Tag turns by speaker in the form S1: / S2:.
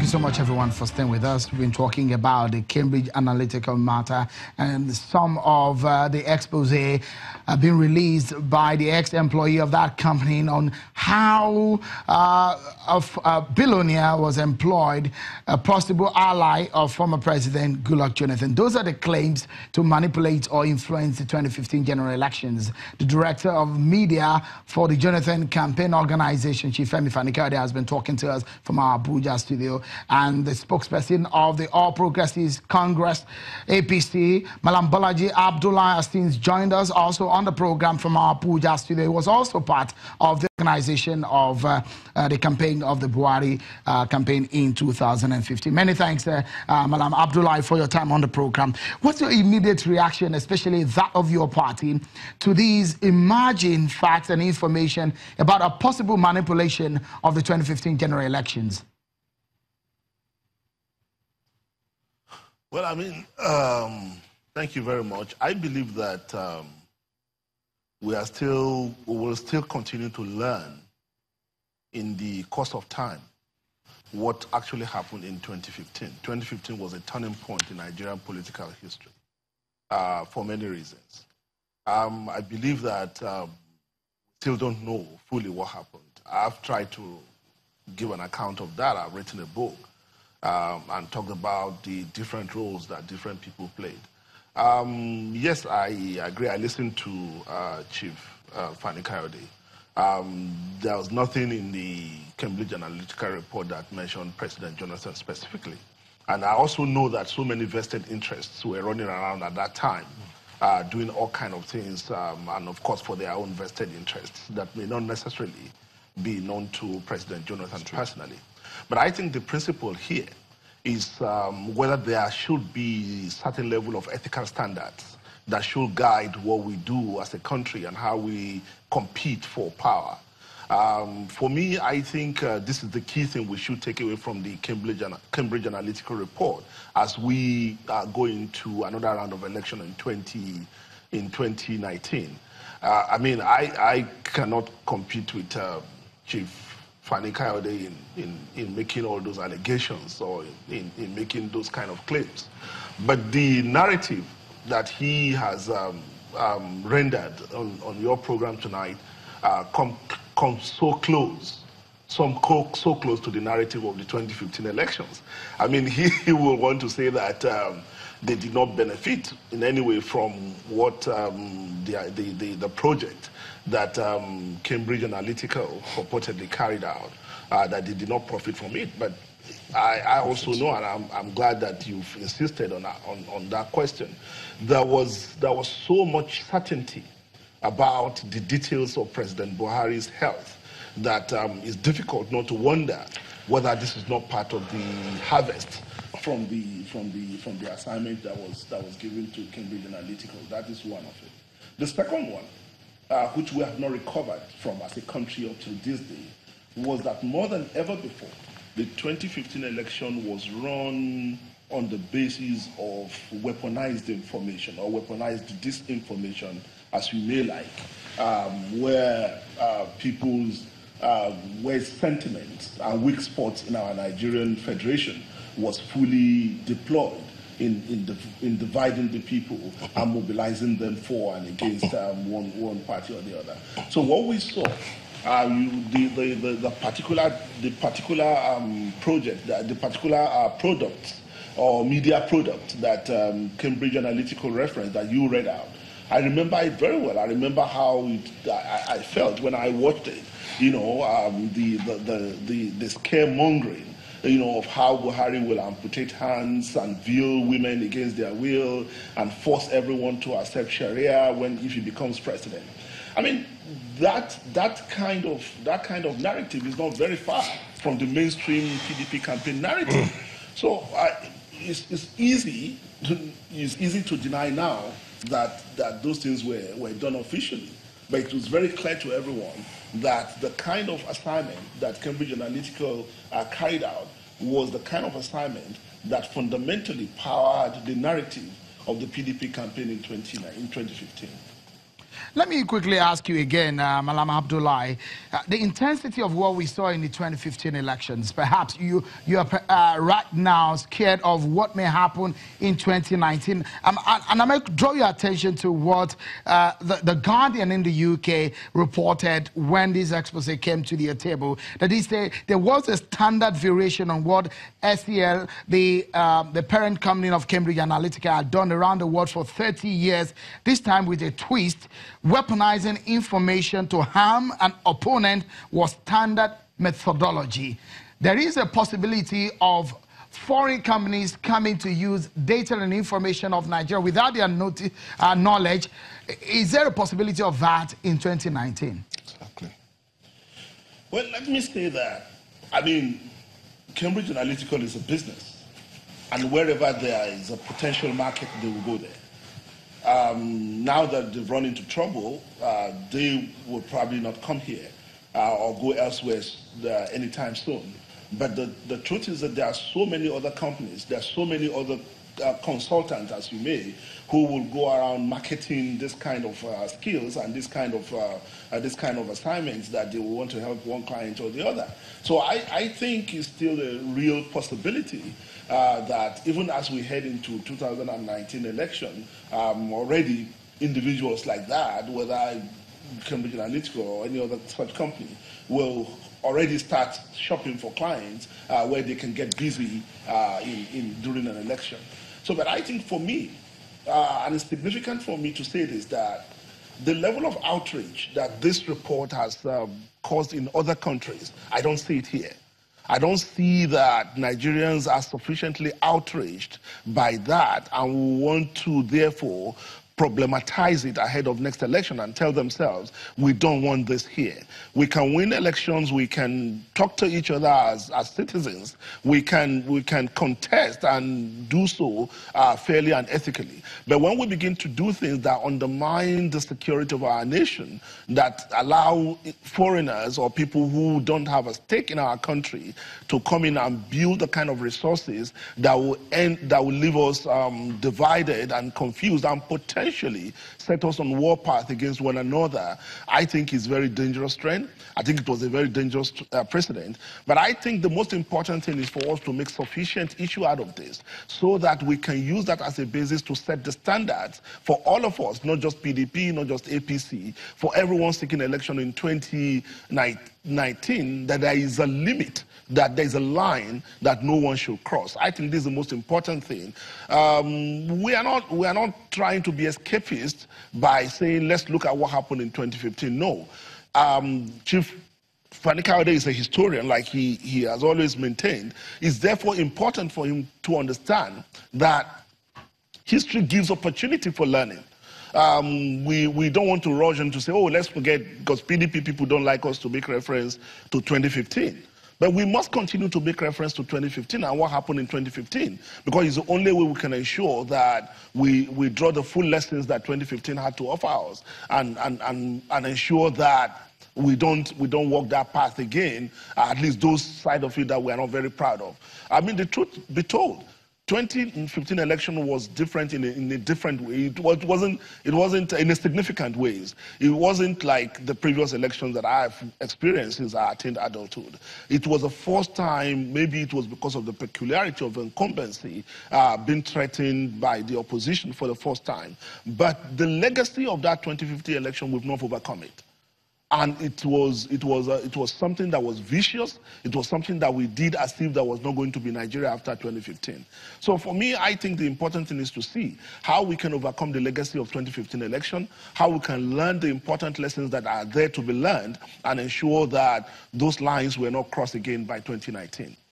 S1: you so much, everyone, for staying with us. We've been talking about the Cambridge Analytical matter, and some of the expose have been released by the ex-employee of that company on how a billionaire was employed, a possible ally of former President Goodluck Jonathan. Those are the claims to manipulate or influence the 2015 general elections. The director of media for the Jonathan campaign organization, Chief Femi Fani-Kayode, has been talking to us from our Abuja studio, and the spokesperson of the All Progressives Congress, APC, Malam Bolaji Abdullah Astins, joined us also on the program from our Abuja studio. He was also part of the organization of the campaign of the Buhari campaign in 2015. Many thanks, Malam Abdullah, for your time on the program. What's your immediate reaction, especially that of your party, to these emerging facts and information about a possible manipulation of the 2015 general elections?
S2: Well, I mean, thank you very much. I believe that we will still continue to learn in the course of time what actually happened in 2015. 2015 was a turning point in Nigerian political history for many reasons. I believe that we still don't know fully what happened. I've tried to give an account of that. I've written a book and talked about the different roles that different people played. Yes, I agree. I listened to Chief Fani-Kayode. There was nothing in the Cambridge Analytical report that mentioned President Jonathan specifically. And I also know that so many vested interests were running around at that time, doing all kinds of things, and of course for their own vested interests that may not necessarily be known to President Jonathan personally. But I think the principle here is whether there should be certain level of ethical standards that should guide what we do as a country and how we compete for power. For me, I think this is the key thing we should take away from the Cambridge Analytical report as we go into another round of election in 2019. I mean, I cannot compete with Chief Fani-Kayode in making all those allegations or in making those kind of claims. But the narrative that he has rendered on your program tonight comes so close, so close to the narrative of the 2015 elections. I mean, he will want to say that they did not benefit in any way from what the project that Cambridge Analytical purportedly carried out, that they did not profit from it. But I also know, and I'm glad that you've insisted on that question. There was so much certainty about the details of President Buhari's health that it's difficult not to wonder whether this is not part of the harvest from the assignment that was given to Cambridge Analytical. That is one of it. The second one, which we have not recovered from as a country up to this day, was that more than ever before, the 2015 election was run on the basis of weaponized information or weaponized disinformation, as you may like, where people's sentiments and weak spots in our Nigerian Federation was fully deployed in dividing the people and mobilizing them for and against one party or the other. So what we saw, the particular project, the particular product or media product that Cambridge Analytical referenced that you read out, I remember it very well. I remember how I felt when I watched it. You know, the scaremongering, you know, of how Buhari will amputate hands and veil women against their will and force everyone to accept Sharia if he becomes president. I mean, that kind of narrative is not very far from the mainstream PDP campaign narrative. So it's easy to deny now that those things were done officially. But it was very clear to everyone that the kind of assignment that Cambridge Analytical carried out was the kind of assignment that fundamentally powered the narrative of the PDP campaign in 2015.
S1: Let me quickly ask you again, Malam Abdullahi, the intensity of what we saw in the 2015 elections. Perhaps you are right now scared of what may happen in 2019. And I might draw your attention to what the Guardian in the UK reported when this expose came to their table. That is, there was a standard variation on what SEL, the parent company of Cambridge Analytica, had done around the world for 30 years, this time with a twist. Weaponizing information to harm an opponent was standard methodology. There is a possibility of foreign companies coming to use data and information of Nigeria without their knowledge. Is there a possibility of that in 2019?
S2: Exactly. Well, let me say that, I mean, Cambridge Analytica is a business, and wherever there is a potential market, they will go there. Now that they've run into trouble, they will probably not come here or go elsewhere anytime soon. But the truth is that there are so many other companies, there are so many other consultants, as you may, who will go around marketing this kind of skills and this kind of assignments that they will want to help one client or the other. So I think it's still a real possibility that even as we head into 2019 election, already individuals like that, whether Cambridge Analytica or any other such company, will already start shopping for clients where they can get busy during an election. So, but I think for me, and it's significant for me to say this, that the level of outrage that this report has caused in other countries, I don't see it here. I don't see that Nigerians are sufficiently outraged by that and want to therefore problematize it ahead of next election and tell themselves, we don't want this here. We can win elections, we can talk to each other as citizens, we can contest and do so fairly and ethically. But when we begin to do things that undermine the security of our nation, that allow foreigners or people who don't have a stake in our country to come in and build the kind of resources that will leave us divided and confused and potentially set us on war path against one another, I think is very dangerous trend. I think it was a very dangerous precedent. But I think the most important thing is for us to make sufficient issue out of this so that we can use that as a basis to set the standards for all of us, not just PDP, not just APC, for everyone seeking election in 2019, that there is a limit, that there is a line that no one should cross. I think this is the most important thing. We are not trying to be escapist by saying, let's look at what happened in 2015. No. Chief Fani Kayode is a historian, like he has always maintained. It's therefore important for him to understand that history gives opportunity for learning. We don't want to rush and to say, oh, let's forget, because PDP people don't like us to make reference to 2015. But we must continue to make reference to 2015 and what happened in 2015, because it's the only way we can ensure that we draw the full lessons that 2015 had to offer us and ensure that we don't walk that path again, at least those side of it that we are not very proud of. I mean, the truth be told, 2015 election was different in a different way. It wasn't in a significant ways. It wasn't like the previous elections that I've experienced since I attained adulthood. It was the first time, maybe it was because of the peculiarity of incumbency, being threatened by the opposition for the first time. But the legacy of that 2015 election, we've not overcome it. And it was something that was vicious. It was something that we did as if there was not going to be Nigeria after 2015. So for me, I think the important thing is to see how we can overcome the legacy of 2015 election, how we can learn the important lessons that are there to be learned, and ensure that those lines were not crossed again by 2019.